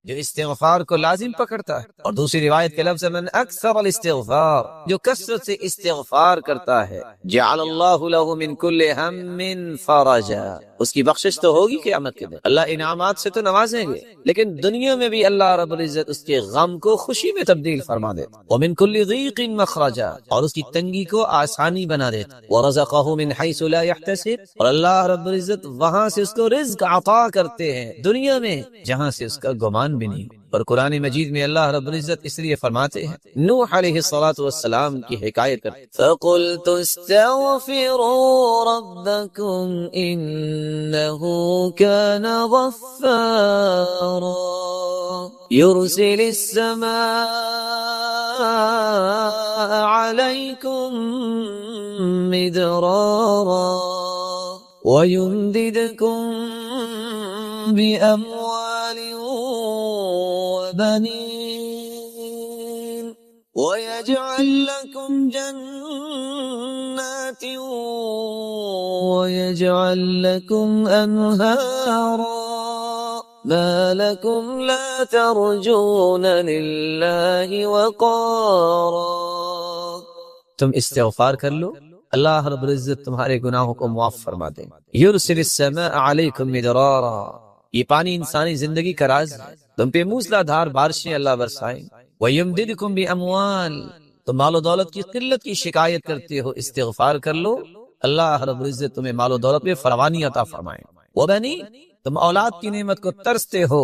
جو استغفار کو لازم پکڑتا ہے، اور دوسری روایت کے لفظ من اکثر الاستغفار، جو کثرت سے استغفار کرتا ہے، جعل اللہ له من کل ہم فرجا، اس کی بخشش تو ہوگی قیامت کے دن، اللہ انعامات سے تو نوازیں گے، لیکن دنیا میں بھی اللہ رب العزت اس کے غم کو خوشی میں تبدیل فرما دیتا، ومن کل ضیق مخرجا، اور اس کی تنگی کو آسانی بنا دیتا، ورزقہ من حیث لا يحتسب، اور اللہ رب العزت وہاں سے اس کو رزق عطا کرتے ہیں دنیا میں جہاں سے اس کا گمان بھی نہیں۔ اور قرآن مجید میں اللہ رب العزت اس لیے فرماتے ہیں، نوح علیہ السلام کی حکایت کرتے، فَقُلْتُ اسْتَغْفِرُوا رَبَّكُمْ إِنَّهُ كَانَ غَفَّارًا يُرْسِلِ السَّمَاءَ عَلَيْكُمْ مِدْرَارًا وَيُمْدِدْكُمْ بأموال وبنين ويجعل لكم جنات ويجعل لكم أنهارا ما لكم لا ترجون لله وقارا۔ تم استغفار کر لو، اللہ رب العزت تمہارے گناہوں کو معاف فرما دیں۔ یرسل السماء علیکم مدرارا، یہ پانی انسانی زندگی کا راز ہے، تم پہ موسلا دھار بارشیں اللہ برسائیں۔ وَيُمْدِدْكُمْ بِأَمْوَالٍ، تم مال و دولت کی قلت کی شکایت کرتے ہو، استغفار کر لو، اللہ رب العزت تمہیں مال و دولت میں فراوانی عطا فرمائیں۔ وَبَنِينَ، تم اولاد کی نعمت کو ترستے ہو،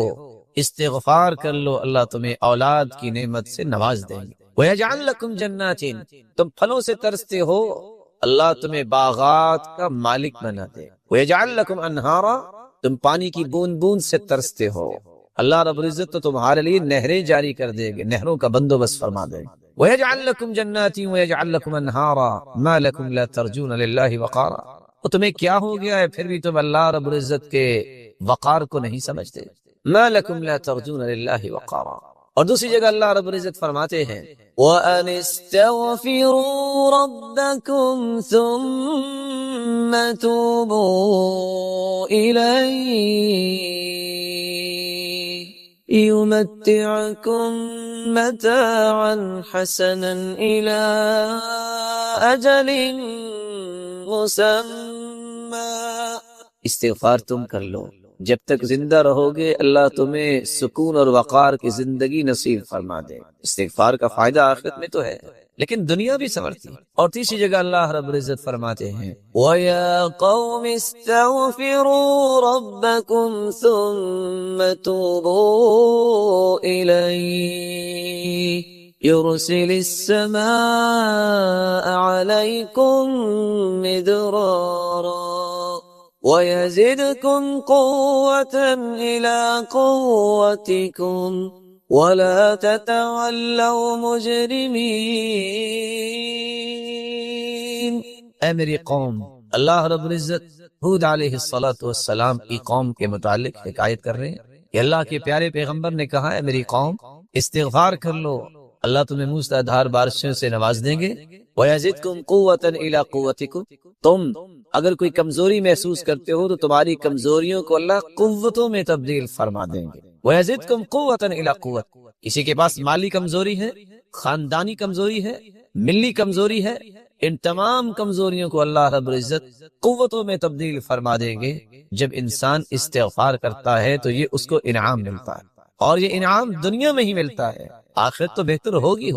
استغفار کر لو، اللہ تمہیں اولاد کی نعمت سے نواز دیں گے۔ وَيَجْعَلْ لَكُمْ جَنَّاتٍ، تم پھلوں سے ترستے ہو، اللہ تمہیں باغات کا مالک بنا دے۔ وَيَجْعَلْ لَكُمْ أَنْهَارًا، تم پانی کی بوند بوند سے ترستے ہو، اللہ رب العزت تو تمہارے لیے نہریں جاری کر دے گے، نہروں کا بندوبست فرما دے گا۔ وَيَجْعَلْ لَكُمْ جَنَّاتٍ وَيَجْعَلْ لَكُمْ أَنْهَارًا مَا لَكُمْ لَا تَرْجُونَ لِلَّهِ وَقَارًا، اور تمہیں کیا ہو گیا ہے پھر بھی تم اللہ رب العزت کے وقار کو نہیں سمجھتے، مَا لَكُمْ لَا تَرْجُونَ لِلَّهِ وَقَارًا۔ اور دوسری جگہ اللہ رب العزت فرماتے ہیں وَأَنِ اسْتَغْفِرُوا رَبَّكُمْ ثُمَّ تُوبُوا إِلَيْهِ يُمَتِّعْكُمْ مَتَاعًا حَسَنًا إِلَى أَجَلٍ مُّسَمًّى، استغفار تم کر لو، جب تک زندہ رہو گے اللہ تمہیں سکون اور وقار کی زندگی نصیب فرما دے۔ استغفار کا فائدہ آخرت میں تو ہے لیکن دنیا بھی سنورتی ہے۔ اور تیسری جگہ اللہ رب العزت فرماتے ہیں وَيَا قَوْمِ اسْتَغْفِرُوا رَبَّكُمْ ثُمَّ تُوبُوا إِلَيْهِ يُرْسِلِ السَّمَاءَ عَلَيْكُمْ مِدْرَارًا وَيَزِدْكُمْ قُوَّةً إِلَى قُوَّتِكُمْ وَلَا تَتَوَلَّوْا مُجْرِمِينَ۔ اے میری قوم، اللہ رب العزت ہود علیہ السلام کی قوم کے متعلق حکایت کر رہے ہیں کہ اللہ کے پیارے پیغمبر نے کہا ہے میری قوم استغفار کر لو، اللہ تمہیں موسلا دھار بارشوں سے نواز دیں گے۔ وَيَزِدْكُمْ قُوَّةً إِلَى قُوَّتِكُمْ، تم اگر کوئی کمزوری محسوس کرتے ہو تو تمہاری کمزوریوں کو اللہ قوتوں میں تبدیل فرما دیں گے۔ وَيَزِدْكُمْ قُوَّةً إِلَى قُوَّةٍ، کسی کے پاس مالی کمزوری ہے، خاندانی کمزوری ہے، ملی کمزوری ہے، ان تمام کمزوریوں کو اللہ رب العزت قوتوں میں تبدیل فرما دیں گے۔ جب انسان استغفار کرتا ہے تو یہ اس کو انعام ملتا ہے، اور یہ انعام دنیا میں ہی ملتا ہے، آخرت تو بہتر ہوگی۔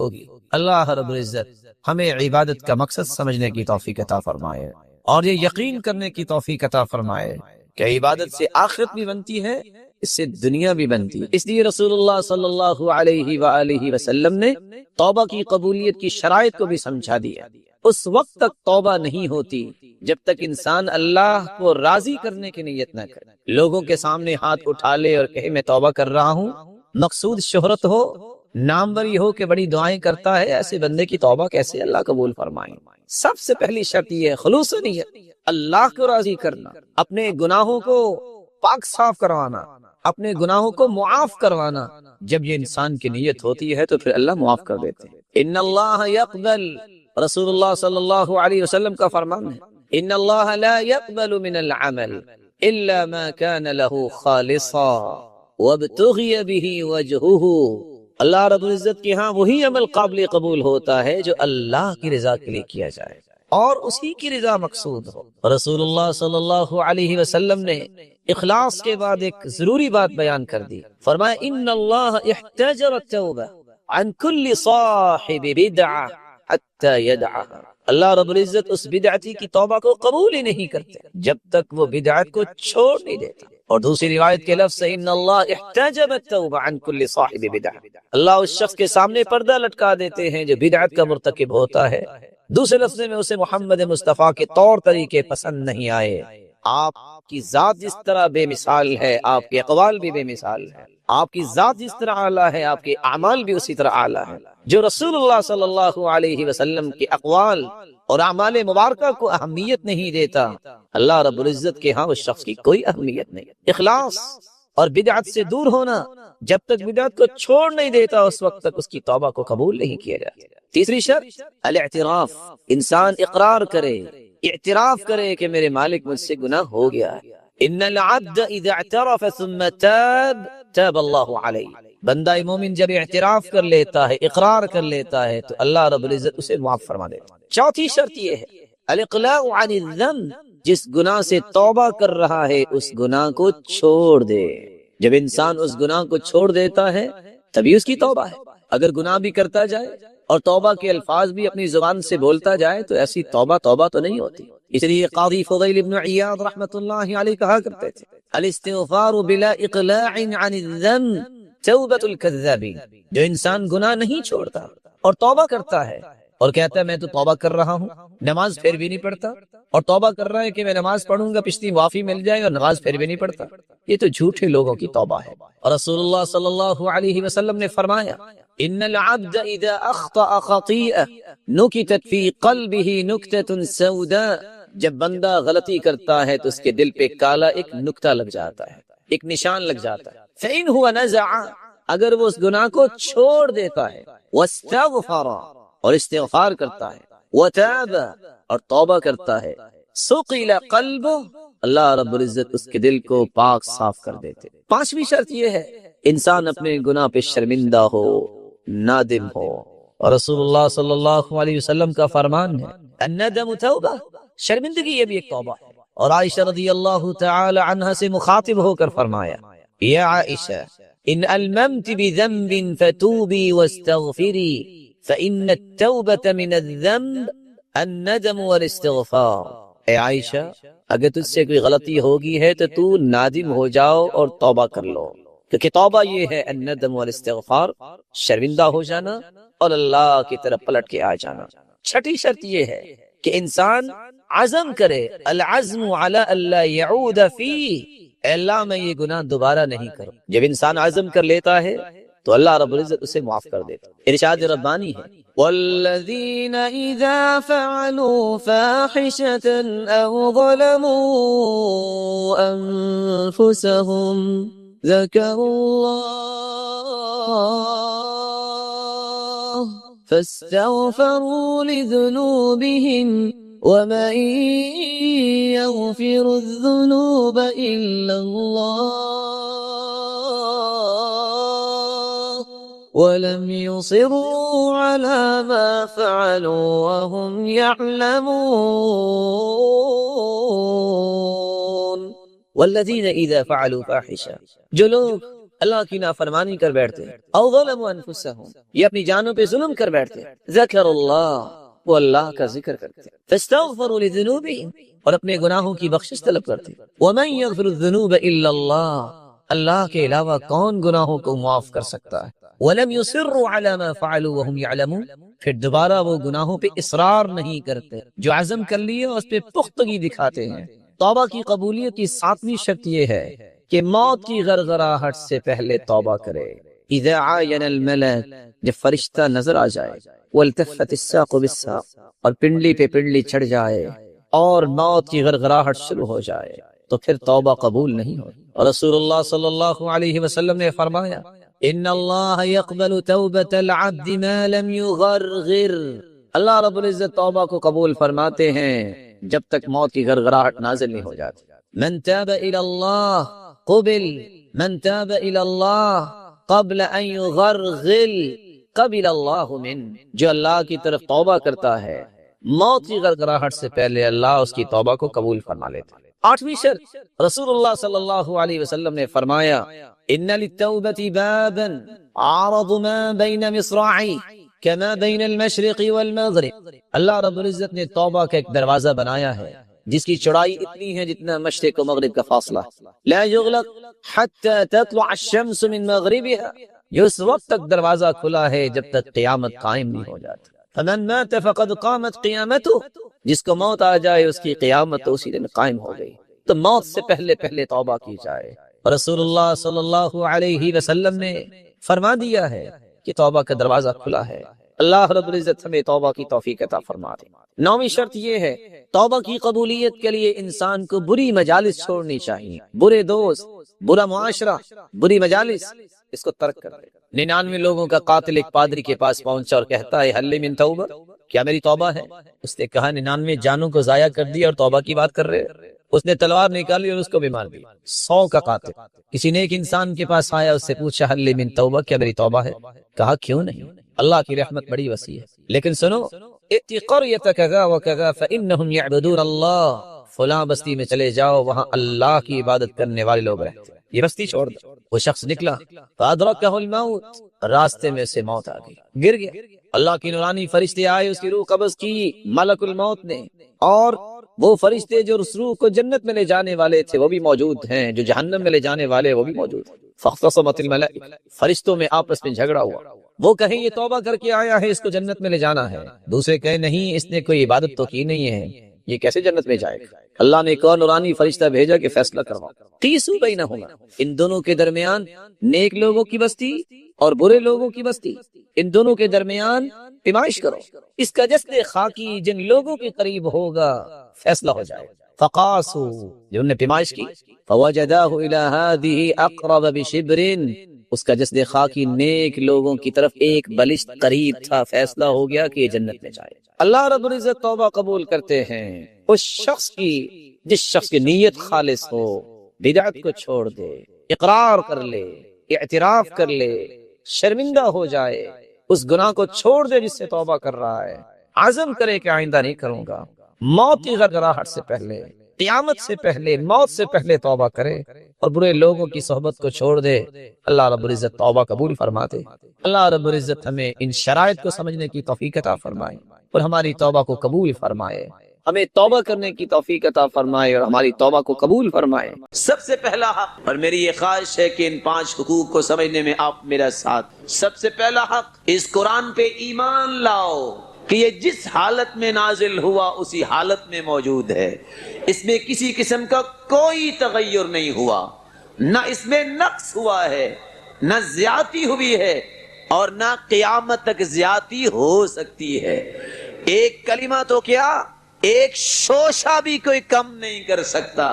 اللہ رب العزت ہمیں عبادت کا مقصد سمجھنے کی توفیق عطا فرمائے اور یہ یقین کرنے کی توفیق عطا فرمائے کہ عبادت سے آخرت بھی بنتی ہے، اس سے دنیا بھی بنتی ہے۔ اس لیے رسول اللہ صلی اللہ علیہ وآلہ وسلم نے توبہ کی قبولیت کی شرائط کو بھی سمجھا دیا۔ اس وقت تک توبہ نہیں ہوتی جب تک انسان اللہ کو راضی کرنے کی نیت نہ کرے، لوگوں کے سامنے ہاتھ اٹھا لے اور کہے میں توبہ کر رہا ہوں، مقصود شہرت ہو، ناموری ہو کہ بڑی دعائیں کرتا ہے، ایسے بندے کی توبہ کیسے اللہ قبول فرمائیں؟ سب سے پہلی شرط یہ ہے خلوص نیت، اللہ کو راضی کرنا، اپنے گناہوں کو پاک صاف کروانا، اپنے گناہوں کو معاف کروانا۔ جب یہ انسان کی نیت ہوتی ہے تو پھر اللہ معاف کر دیتے ہیں۔ ان اللہ یقبل، رسول اللہ صلی اللہ علیہ وسلم کا فرمان ہے ان اللہ لا يقبل من العمل الا ما كان له خالصا وابتغی بہ وجہہ، اللہ رب العزت کے ہاں وہی عمل قابل قبول ہوتا ہے جو اللہ کی رضا کے لیے کیا جائے اور اسی کی رضا مقصود ہو۔ رسول اللہ صلی اللہ علیہ وسلم نے اخلاص کے بعد ایک ضروری بات بیان کر دی، فرمایا ان اللہ احتجر التوبہ عن کل صاحب بدعہ حتی یدعها، اللہ رب العزت اس بدعتی کی توبہ کو قبول ہی نہیں کرتے جب تک وہ بدعت کو چھوڑ نہیں دیتا۔ اور دوسری روایت کے لفظ ہے ان اللہ احتجب التوبہ عن کل صاحب بدعہ، اللہ اس شخص کے سامنے پردہ لٹکا دیتے ہیں جو بدعت کا مرتکب ہوتا ہے، دوسرے لفظ میں اسے محمد مصطفیٰ کے طور طریقے پسند نہیں آئے۔ آپ کی ذات جس طرح بے مثال ہے، آپ کے اقوال بھی بے مثال ہے، آپ کی ذات جس طرح اعلیٰ ہے، آپ کے اعمال بھی اسی طرح اعلیٰ ہے۔ جو رسول اللہ صلی اللہ علیہ وسلم کے اقوال اور اعمال مبارکہ کو اہمیت نہیں دیتا، اللہ رب العزت کے ہاں اس شخص کی کوئی اہمیت نہیں۔ اخلاص اور بدعت سے دور ہونا، جب تک بدعت کو چھوڑ نہیں دیتا اس وقت تک اس کی توبہ کو قبول نہیں کیا جاتا۔ تیسری شرط الاعتراف، انسان اقرار کرے، اعتراف کرے کہ میرے مالک مجھ سے گناہ ہو گیا ہے۔ ان العبد اذا اعترف ثم تاب تاب اللہ علیہ، بندہ مومن جب اعتراف کر لیتا ہے، اقرار کر لیتا ہے تو اللہ رب العزت اسے معاف فرما دیتا ہے۔ چوتھی شرط یہ ہے الاقلاع عن الذنب، جس گناہ سے توبہ کر رہا ہے اس گناہ کو چھوڑ دے۔ جب انسان اس گناہ کو چھوڑ دیتا ہے تبھی اس کی توبہ ہے۔ اگر گناہ بھی کرتا جائے اور توبہ کے الفاظ بھی اپنی زبان سے بولتا جائے تو ایسی توبہ تو نہیں ہوتی۔ اس لیے قاضی فضیل بن عیاض رحمۃ اللہ علیہ کہا کرتے تھے الاستغفار بلا اقلاع عن الذنب توبۃ الکذابین، جو انسان گناہ نہیں چھوڑتا اور توبہ کرتا ہے اور کہتا ہے میں تو توبہ کر رہا ہوں، نماز پھر بھی نہیں پڑھتا، اور توبہ کر رہا ہے کہ میں نماز پڑھوں گا پچھلی معافی مل جائے اور نماز پھر بھی نہیں پڑھتا، یہ تو جھوٹے لوگوں کی توبہ ہے۔ اور رسول اللہ صلی اللہ علیہ وسلم نے فرمایا ان العبد اذا اخطأ خطیئہ نکتت فی قلبہ نکتۃ سوداء، جب بندہ غلطی کرتا ہے تو اس کے دل پہ کالا ایک نکتہ لگ جاتا ہے، ایک نشان لگ جاتا ہے۔ فإن هو نزع، اگر وہ اس گناہ کو چھوڑ دیتا ہے، واستغفر، اور استغفار کرتا ہے، وتاب، اور توبہ کرتا ہے، سقل قلبہ، اللہ رب العزت اس کے دل کو پاک صاف کر دیتے۔ پانچویں شرط یہ ہے انسان اپنے گناہ پہ شرمندہ ہو، نادم ہو، اور رسول اللہ صلی اللہ علیہ وسلم کا فرمان ہے الندم توبہ، شرمندگی یہ بھی ایک توبہ ہے۔ اور عائشہ رضی اللہ تعالی عنہا سے مخاطب ہو کر فرمایا یا عائشہ ان الممت بذنب فتوبی واستغفری فإن التوبة من الذنب الندم والاستغفار، اے عائشہ اگر تجھ سے کوئی غلطی ہوگی ہے تو نادم ہو جاؤ اور توبہ کر لو، کیونکہ توبہ یہ ہے الندم والاستغفار، شرمندہ ہو جانا اور اللہ کی طرف پلٹ کے آ جانا۔ چھٹی شرط یہ ہے کہ انسان عزم کرے، العزم علی اللہ یعود فیہ، اے اللہ میں یہ گناہ دوبارہ نہیں کروں۔ جب انسان عزم کر لیتا ہے تو اللہ رب العزت اسے معاف کر دیتا۔ ارشاد ربانی ہے والذین اذا فعلوا فاحشة او ظلموا انفسهم ذکروا اللہ فاستغفروا لذنوبهم ومن يغفر الذنوب إلا الله ولم يصروا على ما فعلوا وهم يعلمون والذين إذا فعلوا فاحشة، جو لوگ اللہ کی نافرمانی کر بیٹھتے ہیں، او ظلموا انفسهم، یہ اپنی جانوں پہ ظلم کر بیٹھتے ہیں، ذکر اللہ، وہ اللہ کا ذکر کرتے ہیں، فاستغفروا لذنوبهم، اور اپنے گناہوں کی بخشش طلب کرتے ہیں، ومن يغفر الذنوب الا اللہ، اللہ کے علاوہ کون گناہوں کو معاف کر سکتا ہے، ولم يصروا على ما فعلوا وهم يعلمون، پھر دوبارہ وہ گناہوں پہ اصرار نہیں کرتے، جو عزم کر لیے اس پہ پختگی دکھاتے ہیں۔ توبہ کی قبولیت کی ساتویں شرط یہ ہے کہ موت کی غرغراہٹ سے پہلے توبہ کرے۔ اذا عاین الملک، جب فرشتہ نظر آ جائے، والتفت الساق بالساق، اور پنڈلی پہ پنڈلی چڑھ جائے اور موت کی غرغراہٹ شروع ہو جائے تو پھر توبہ قبول نہیں ہوگی۔ اور رسول اللہ صلی اللہ علیہ وسلم نے فرمایا ان اللہ یقبل توبۃ العبد ما لم یغرغر، اللہ رب العزت توبہ کو قبول فرماتے ہیں جب تک موت کی غرغراہٹ نازل نہیں ہو جاتی۔ من تاب الی اللہ قبل، من تاب الى اللہ قبل ان یغرغل قبل اللہ من، جو اللہ کی طرف توبہ کرتا ہے موت کی غرغراہٹ سے پہلے اللہ اس کی توبہ کو قبول فرما لیتا ہے۔ 8ویں شرط، رسول اللہ صلی اللہ علیہ وسلم نے فرمایا ان للتوبة بابا عرض ما بین مصراعی کما بین المشرق والمغرب، اللہ رب العزت نے توبہ کا ایک دروازہ بنایا ہے جس کی چوڑائی اتنی ہے جتنا مشرق و مغرب کا فاصلہ، لا یغلق حتی تطلع الشمس من مغربها، یہ اس وقت تک دروازہ کھلا ہے جب تک قیامت قائم نہیں ہو جاتی۔ فمن مات فقد قامت قیامته، جس کو موت آ جائے اس کی قیامت تو اسی دن قائم ہو گئی۔ تو موت سے پہلے توبہ کی جائے، اور رسول اللہ صلی اللہ علیہ وسلم نے فرما دیا ہے کہ توبہ کا دروازہ کھلا ہے۔ اللہ رب العزت ہمیں توبہ کی توفیق عطا فرما دے۔ 9ویں شرط یہ ہے، توبہ کی قبولیت کے لیے انسان کو بری مجالس چھوڑنی چاہیے، برے دوست، برا معاشرہ، بری مجالس، اس کو ترک کر دے۔ 99 لوگوں کا قاتل ایک پادری کے پاس پہنچا اور کہتا ہے حل من توبہ، کیا میری توبہ ہے؟ اس نے کہا 99 جانوں کو ضائع کر دیا اور توبہ کی بات کر رہے۔ اس نے تلوار نکالی اور اس کو بھی مار دیا۔ 100 کا قاتل کسی نیک انسان کے پاس آیا، اس سے پوچھا حل من توبہ، کیا میری توبہ ہے؟ کہا کیوں نہیں، اللہ کی رحمت بڑی وسیع ہے، لیکن سنو اتی قریۃ کذا وکذا فانہم یعبدون اللہ، فلاں بستی میں چلے جاؤ، وہاں اللہ کی عبادت کرنے والے لوگ رہتے ہیں، یہ بستی چھوڑ دو۔ وہ شخص نکلا، فادرکہ الموت، راستے میں سے موت آ گئی، گر گیا۔ اللہ کی نورانی فرشتے آئے، اس کی روح قبض کی ملک الموت نے، اور وہ فرشتے جو اس روح کو جنت میں لے جانے والے تھے وہ بھی موجود ہیں، جو جہنم میں لے جانے والے وہ بھی موجود ہیں۔ فاختصمت الملائکہ، فرشتوں میں آپس میں جھگڑا ہوا، وہ کہیں یہ توبہ کر کے آیا ہے، اس کو جنت میں لے جانا ہے، دوسرے کہیں نہیں اس نے کوئی عبادت تو کی نہیں ہے، یہ کیسے جنت میں جائے گا؟ اللہ نے کون نورانی فرشتہ بھیجا کہ فیصلہ کرواؤ، قیسوا بینہما، ان دونوں کے درمیان نیک لوگوں کی بستی اور برے لوگوں کی بستی، ان دونوں کے درمیان پیمائش کرو، اس کا جسد خاکی جن لوگوں کے قریب ہوگا فیصلہ ہو جائے۔ فقاسوا، جنہوں نے پیمائش کی، فوجداہ الی ہذہ اقرب بشبر، اس کا جسد خاکی نیک لوگوں کی طرف ایک بلشت قریب تھا، فیصلہ ہو گیا کہ یہ جنت میں جائے۔ اللہ رب العزت توبہ قبول کرتے ہیں اس شخص کی جس شخص کی نیت خالص ہو، بدعت کو چھوڑ دے، اقرار کر لے، اعتراف کر لے، شرمندہ ہو جائے، اس گناہ کو چھوڑ دے جس سے توبہ کر رہا ہے، عزم کرے کہ آئندہ نہیں کروں گا، موت کی غرغراہٹ سے پہلے، قیامت سے پہلے، موت سے پہلے توبہ کرے اور برے لوگوں کی صحبت کو چھوڑ دے۔ اللہ رب العزت توبہ قبول فرما دے۔ اللہ رب العزت ہمیں ان شرائط کو سمجھنے کی توفیق عطا فرمائے اور ہماری توبہ کو قبول فرمائے، ہمیں توبہ کرنے کی توفیق عطا فرمائے اور ہماری توبہ کو قبول فرمائے۔ سب سے پہلا حق، اور میری یہ خواہش ہے کہ ان 5 حقوق کو سمجھنے میں آپ میرا ساتھ، سب سے پہلا حق، اس قرآن پہ ایمان لاؤ کہ یہ جس حالت میں نازل ہوا اسی حالت میں موجود ہے، اس میں کسی قسم کا کوئی تغیر نہیں ہوا، نہ اس میں نقص ہوا ہے، نہ زیادتی ہوئی ہے، اور نہ قیامت تک زیادتی ہو سکتی ہے۔ ایک کلمہ تو کیا، ایک شوشہ بھی کوئی کم نہیں کر سکتا۔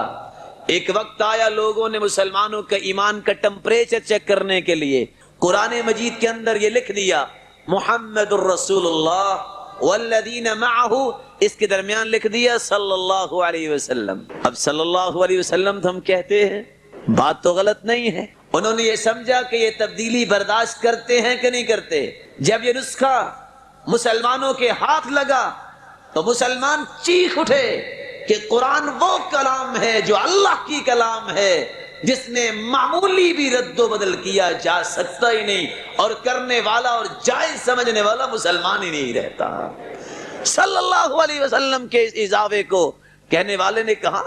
ایک وقت آیا لوگوں نے مسلمانوں کا ایمان کا ٹمپریچر چیک کرنے کے لیے قرآن مجید کے اندر یہ لکھ دیا محمد الرسول اللہ والذین معہ، اس کے درمیان لکھ دیا صلی اللہ علیہ وسلم۔ اب صلی اللہ علیہ وسلم تو ہم کہتے ہیں، بات تو غلط نہیں ہے۔ انہوں نے یہ سمجھا کہ یہ تبدیلی برداشت کرتے ہیں کہ نہیں کرتے۔ جب یہ نسخہ مسلمانوں کے ہاتھ لگا تو مسلمان چیخ اٹھے کہ قرآن وہ کلام ہے جو اللہ کی کلام ہے، جس نے معمولی بھی رد و بدل کیا جا سکتا ہی نہیں، اور کرنے والا اور جائز سمجھنے والا مسلمان ہی نہیں رہتا۔ صلی اللہ علیہ وسلم کے اس اضافے کو کہنے والے نے کہا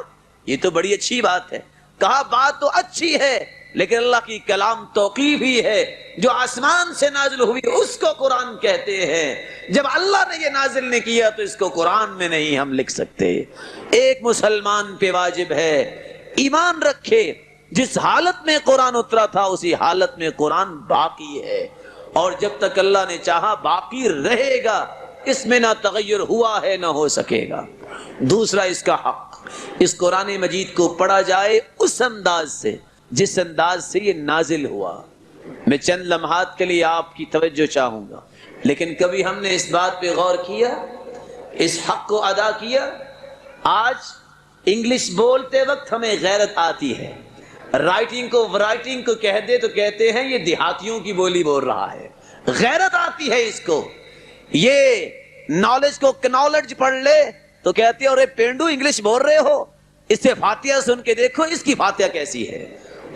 یہ تو بڑی اچھی بات ہے، کہا بات تو اچھی ہے لیکن اللہ کی کلام توقیف ہی ہے، جو آسمان سے نازل ہوئی اس کو قرآن کہتے ہیں، جب اللہ نے یہ نازل نہیں کیا تو اس کو قرآن میں نہیں ہم لکھ سکتے۔ ایک مسلمان پہ واجب ہے ایمان رکھے، جس حالت میں قرآن اترا تھا اسی حالت میں قرآن باقی ہے، اور جب تک اللہ نے چاہا باقی رہے گا، اس میں نہ تغیر ہوا ہے نہ ہو سکے گا۔ دوسرا اس کا حق، اس قرآن مجید کو پڑھا جائے اس انداز سے جس انداز سے یہ نازل ہوا۔ میں چند لمحات کے لیے آپ کی توجہ چاہوں گا، لیکن کبھی ہم نے اس بات پہ غور کیا، اس حق کو ادا کیا؟ آج انگلش بولتے وقت ہمیں غیرت آتی ہے، رائٹنگ کو ورائٹنگ کو کہہ دے تو کہتے ہیں یہ دیہاتیوں کی بولی بول رہا ہے. غیرت آتی ہے اس کو. یہ نالج کو کنالج پڑھ لے تو کہتے ہیں اور پینڈو انگلش بول رہے ہو, اس سے فاتحہ سن کے دیکھو اس کی فاتحہ کیسی ہے.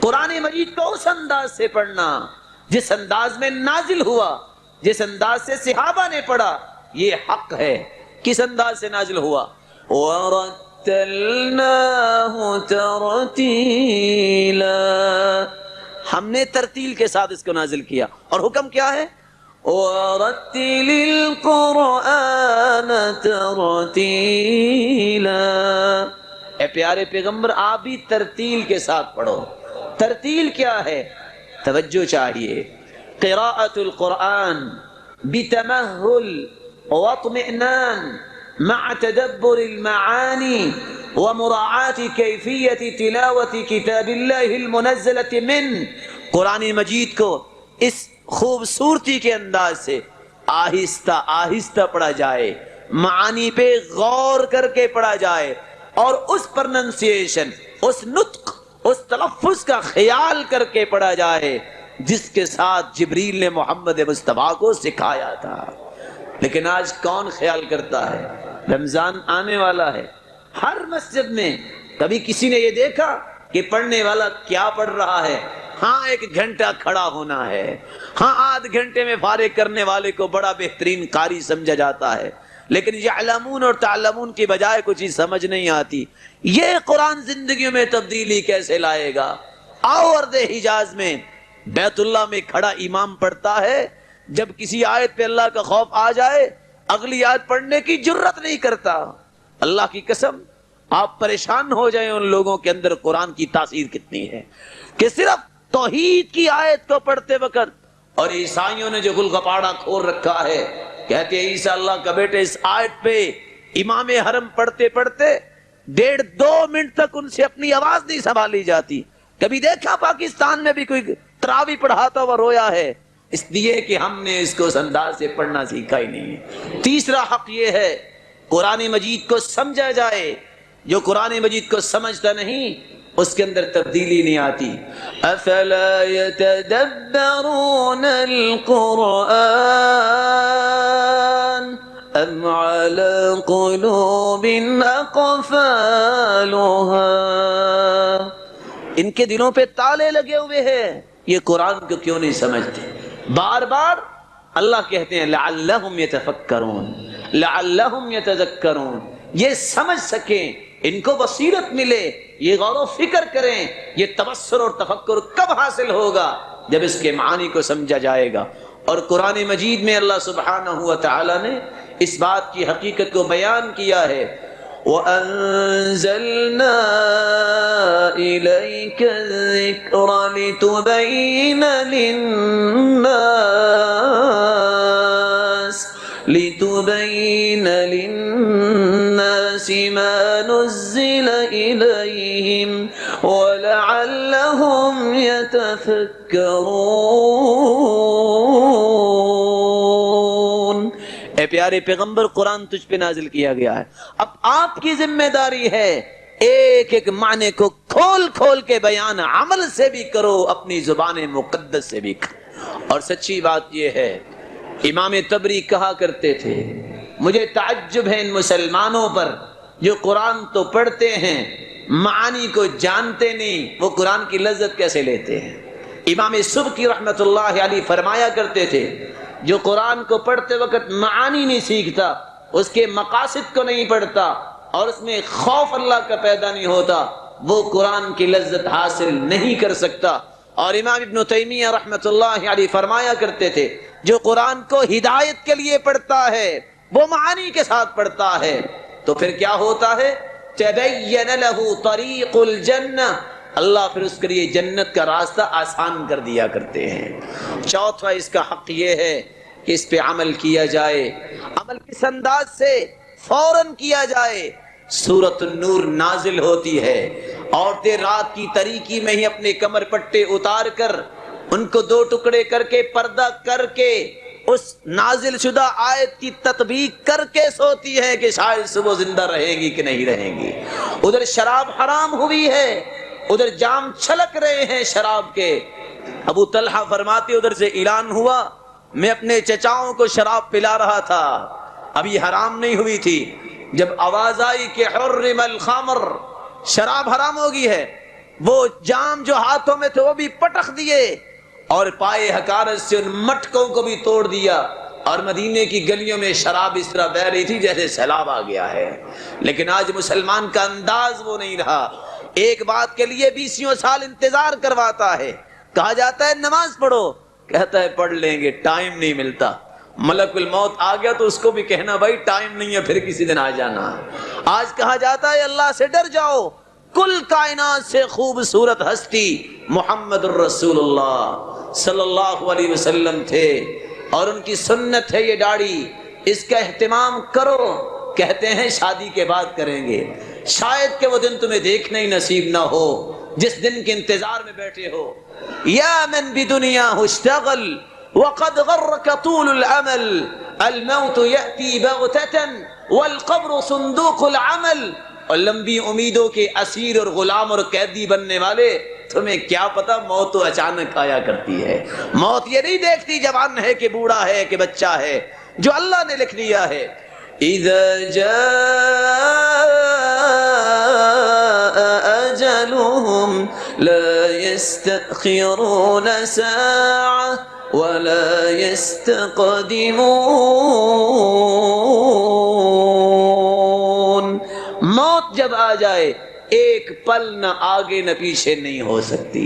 قرآن مجید کو اس انداز سے پڑھنا جس انداز میں نازل ہوا, جس انداز سے صحابہ نے پڑھا, یہ حق ہے. کس انداز سے نازل ہوا؟ وَرَتَّلْنَاهُ تَرْتِيلًا, ہم نے ترتیل کے ساتھ اس کو نازل کیا. اور حکم کیا ہے؟ وَرَتِّلِ الْقُرْآنَ تَرْتِيلًا. اے پیارے پیغمبر آپ بھی ترتیل کے ساتھ پڑھو. ترتیل کیا ہے؟ توجہ چاہیے. قراءۃ القرآن بتمہل واطمئنان مع تدبر المعانی ومراعاة کیفیت تلاوت کتاب اللہ المنزلۃ من. قرآن مجید کو اس خوبصورتی کے انداز سے آہستہ آہستہ پڑھا جائے, معانی پہ غور کر کے پڑھا جائے, اور اس پرننسیشن, اس نطق, اس تلفظ کا خیال کر کے پڑھا جائے جس کے ساتھ جبریل نے محمد مصطفیٰ کو سکھایا تھا. لیکن آج کون خیال کرتا ہے؟ رمضان آنے والا ہے, ہر مسجد میں کبھی کسی نے یہ دیکھا کہ پڑھنے والا کیا پڑھ رہا ہے؟ ہاں 1 گھنٹہ کھڑا ہونا ہے, ہاں آدھ گھنٹے میں فارغ کرنے والے کو بڑا بہترین قاری سمجھا جاتا ہے, لیکن یعلمون اور تعلمون کی بجائے کچھ چیز سمجھ نہیں آتی. یہ قرآن زندگیوں میں تبدیلی کیسے لائے گا؟ آؤ ارض حجاز میں بیت اللہ میں کھڑا امام پڑھتا ہے, جب کسی آیت پہ اللہ کا خوف آ جائے اگلی آیت پڑھنے کی جرت نہیں کرتا. اللہ کی قسم آپ پریشان ہو جائیں ان لوگوں کے اندر قرآن کی تاثیر کتنی ہے کہ صرف توحید کی آیت کو پڑھتے وقت, اور عیسائیوں نے جو گلگپاڑا کھول رکھا ہے, کہتے ہیں عیسیٰ اللہ کا بیٹے, اس آیت پہ امام حرم پڑھتے پڑھتے 1.5-2 منٹ تک ان سے اپنی آواز نہیں سنبھالی جاتی. کبھی دیکھا پاکستان میں بھی کوئی تراوی پڑھاتا ہوا رویا ہے؟ اس لیے کہ ہم نے اس کو اس انداز سے پڑھنا سیکھا ہی نہیں ہے. تیسرا حق یہ ہے قرآن مجید کو سمجھا جائے. جو قرآن مجید کو سمجھتا نہیں اس کے اندر تبدیلی نہیں آتی. افلا يتدبرون القرآن ام على قلوب اقفالها. ان کے دلوں پہ تالے لگے ہوئے ہیں, یہ قرآن کو کیوں نہیں سمجھتے؟ بار بار اللہ کہتے ہیں لعلہم یتفکرون, لعلہم یتذکرون, یہ سمجھ سکیں, ان کو بصیرت ملے, یہ غور و فکر کریں. یہ تبصر اور تفکر کب حاصل ہوگا؟ جب اس کے معانی کو سمجھا جائے گا. اور قرآن مجید میں اللہ سبحانہ و تعالی نے اس بات کی حقیقت کو بیان کیا ہے. وَأَنزَلْنَا إِلَيْكَ الذِّكْرَ لِتُبَيِّنَ لِلنَّاسِ مَا نُزِّلَ إِلَيْهِمْ وَلَعَلَّهُمْ يَتَفَكَّرُونَ. اے پیارے پیغمبر قرآن تجھ پہ نازل کیا گیا ہے, اب آپ کی ذمہ داری ہے ایک ایک معنی کو کھول کھول کے بیان عمل سے بھی کرو, اپنی زبان مقدس سے بھی کرو. اور سچی بات یہ ہے, امام طبری کہا کرتے تھے مجھے تعجب ہے ان مسلمانوں پر جو قرآن تو پڑھتے ہیں معانی کو جانتے نہیں, وہ قرآن کی لذت کیسے لیتے ہیں. امام سبکی رحمت اللہ علیہ فرمایا کرتے تھے جو قرآن کو پڑھتے وقت معانی نہیں سیکھتا, اس کے مقاصد کو نہیں پڑھتا, اور اس میں خوف اللہ کا پیدا نہیں ہوتا, وہ قرآن کی لذت حاصل نہیں کر سکتا. اور امام ابن تیمیہ رحمت اللہ علیہ فرمایا کرتے تھے جو قرآن کو ہدایت کے لیے پڑھتا ہے وہ معانی کے ساتھ پڑھتا ہے تو پھر کیا ہوتا ہے؟ تبین لہ طریق الجنہ, اللہ پھر اس کے لیے جنت کا راستہ آسان کر دیا کرتے ہیں. چوتھا اس کا حق یہ ہے کہ اس پہ عمل کیا جائے, عمل کس انداز سے؟ فوراً کیا جائے. سورۃ النور نازل ہوتی ہے, عورتیں رات کی تاریکی میں ہی اپنے کمر پٹے اتار کر ان کو 2 ٹکڑے کر کے پردہ کر کے اس نازل شدہ آیت کی تطبیق کر کے سوتی ہے کہ شاید صبح زندہ رہیں گی کہ نہیں رہیں گی. ادھر شراب حرام ہوئی ہے, ادھر جام چھلک رہے ہیں شراب کے. ابو طلحہ فرماتے ادھر سے اعلان ہوا میں اپنے چچاؤں کو شراب پلا رہا تھا, ابھی حرام نہیں ہوئی تھی. جب آواز آئی کہ حرم الخمر, شراب حرام ہو گئی ہے, وہ جام جو ہاتھوں میں تھے وہ بھی پٹخ دیے اور پائے حقارت سے ان مٹکوں کو بھی توڑ دیا, اور مدینے کی گلیوں میں شراب اس طرح بہ رہی تھی جیسے سیلاب آ گیا ہے. لیکن آج مسلمان کا انداز وہ نہیں رہا, ایک بات کے لیے 20 سال انتظار کرواتا ہے. کہا جاتا ہے نماز پڑھو, کہتا ہے پڑھ لیں گے, ٹائم نہیں ملتا. ملک الموت آ گیا تو اس کو بھی کہنا بھائی ٹائم نہیں ہے, پھر کسی دن آ جانا. آج کہا جاتا ہے اللہ سے ڈر جاؤ, کل کائنات سے خوبصورت ہستی محمد الرسول اللہ صلی اللہ علیہ وسلم تھے, اور ان کی سنت ہے یہ داڑھی, اس کا اہتمام کرو. کہتے ہیں شادی کے بعد کریں گے, شاید کہ وہ دن تمہیں دیکھنا ہی نصیب نہ ہو جس دن کے انتظار میں بیٹھے ہو. یا من بدنیا اشتغل وقد غرك طول العمل, الموت يأتي بغتة والقبر صندوق العمل. اور لمبی امیدوں کے اسیر اور غلام اور قیدی بننے والے, تمہیں کیا پتا موت تو اچانک آیا کرتی ہے. موت یہ نہیں دیکھتی جوان ہے کہ بوڑھا ہے کہ بچہ ہے, جو اللہ نے لکھ دیا ہے. اذا جاء اجلهم لا يستأخرون ساعة ولا يستقدمون. موت جب آ جائے ایک پل نہ آگے نہ پیچھے نہیں ہو سکتی.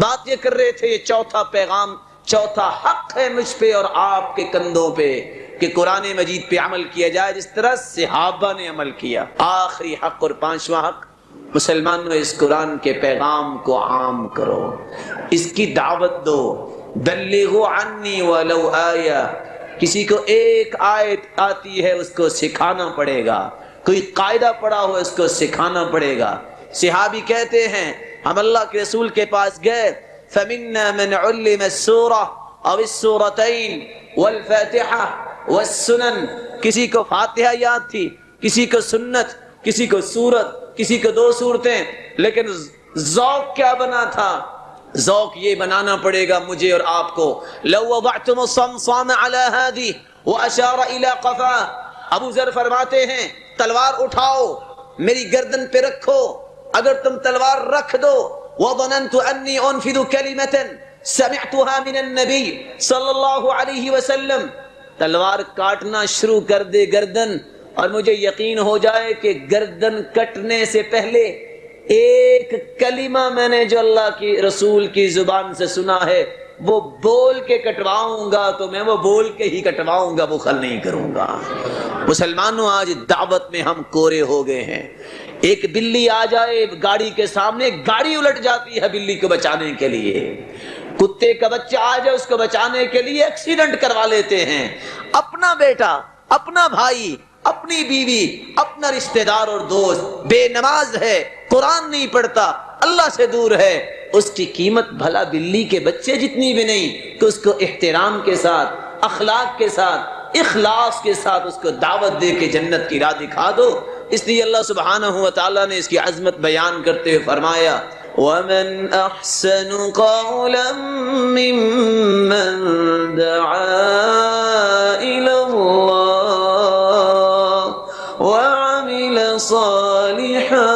بات یہ کر رہے تھے, یہ چوتھا پیغام, چوتھا حق ہے مجھ پہ اور آپ کے کندھوں پہ کہ قرآن مجید پہ عمل کیا جائے جس طرح صحابہ نے عمل کیا. آخری حق اور پانچواں حق, مسلمانوں اس قرآن کے پیغام کو عام کرو, اس کی دعوت دو. بلغوا عنی ولو آیہ, کسی کو ایک آیت آتی ہے اس کو سکھانا پڑے گا, کوئی قاعدہ پڑا ہو اس کو سکھانا پڑے گا. صحابی کہتے ہیں ہم اللہ کے رسول کے پاس گئے, فمنا من علم السورہ او السورتین والفاتحہ والسنن, کسی کو فاتحہ یاد تھی, کسی کو سنت, کسی کو سورت, کسی کو 2 صورتیں, لیکن ذوق کیا بنا تھا؟ ذوق یہ بنانا پڑے گا مجھے اور آپ کو. لو وضعتم الصمصام على هذه واشار الى قفاه, ابو ذر فرماتے ہیں تلوار اٹھاؤ میری گردن پہ رکھو, اگر تم تلوار رکھ دو, وظننت انی انفذ کلمۃ سمعتها من النبی صلی اللہ علیہ وسلم, تلوار کاٹنا شروع کر دے گردن, اور مجھے یقین ہو جائے کہ گردن کٹنے سے پہلے ایک کلمہ میں نے جو اللہ کی رسول کی زبان سے سنا ہے وہ بول کے کٹواؤں گا, تو میں وہ بول کے ہی کٹواؤں گا, وہ خل نہیں کروں گا. مسلمانوں آج دعوت میں ہم کورے ہو گئے ہیں. ایک بلی آ جائے گاڑی کے سامنے, گاڑی الٹ جاتی ہے بلی کو بچانے کے لیے. کتے کا بچہ آ جائے اس کو بچانے کے لیے ایکسیڈنٹ کروا لیتے ہیں. اپنا بیٹا, اپنا بھائی, اپنی بیوی, اپنا رشتہ دار اور دوست بے نماز ہے, قرآن نہیں پڑھتا, اللہ سے دور ہے, اس کی قیمت بھلا بلی کے بچے جتنی بھی نہیں کہ اس کو احترام کے ساتھ, اخلاق کے ساتھ, اخلاص کے ساتھ اس کو دعوت دے کے جنت کی راہ دکھا دو. اس لیے اللہ سبحانہ و تعالیٰ نے اس کی عظمت بیان کرتے ہوئے فرمایا وَمَنْ أَحْسَنُ قَوْلًا مِّمَّنْ دَعَا إِلَى اللَّهِ وَعَمِلَ صَالِحًا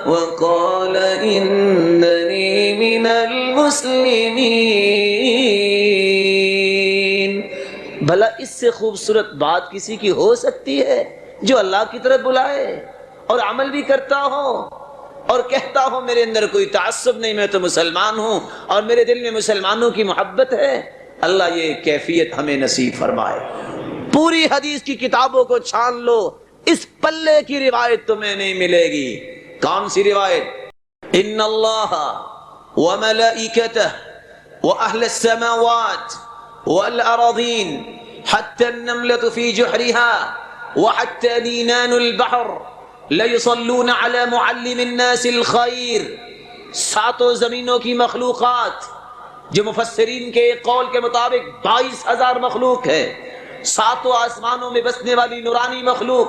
وَقَالَ إِنَّنِي مِنَ الْمُسْلِمِينَ. بھلا اس سے خوبصورت بات کسی کی ہو سکتی ہے جو اللہ کی طرف بلائے اور عمل بھی کرتا ہو اور کہتا ہو میرے اندر کوئی تعصب نہیں, میں تو مسلمان ہوں اور میرے دل میں مسلمانوں کی محبت ہے. اللہ یہ کیفیت ہمیں نصیب فرمائے. پوری حدیث کی کتابوں کو چھان لو, اس پلے کی روایت تمہیں نہیں ملے گی. کون سی روایت؟ ان اللہ وملائکتہ واہل السماوات والارضین حتی النملة فی جحرها وحتى دینان البحر لَيُصَلُّونَ عَلَى مُعَلِّمِ النَّاسِ الْخَيْرِ. 7 زمینوں کی مخلوقات جو مفسرین کے قول کے مطابق 22,000 مخلوق ہے, 7 آسمانوں میں بسنے والی نورانی مخلوق,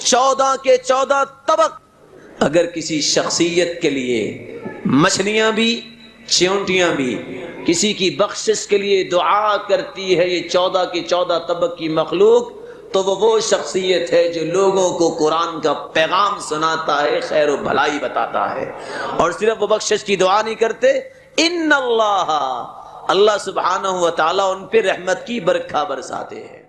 14 کے 14 طبق اگر کسی شخصیت کے لیے مچھلیاں بھی چیونٹیاں بھی کسی کی بخشش کے لیے دعا کرتی ہے، یہ 14 کی 14 طبق کی مخلوق، تو وہ شخصیت ہے جو لوگوں کو قرآن کا پیغام سناتا ہے، خیر و بھلائی بتاتا ہے، اور صرف وہ بخشش کی دعا نہیں کرتے، ان اللہ سبحانہ و تعالیٰ ان پہ رحمت کی برکھا برساتے ہیں۔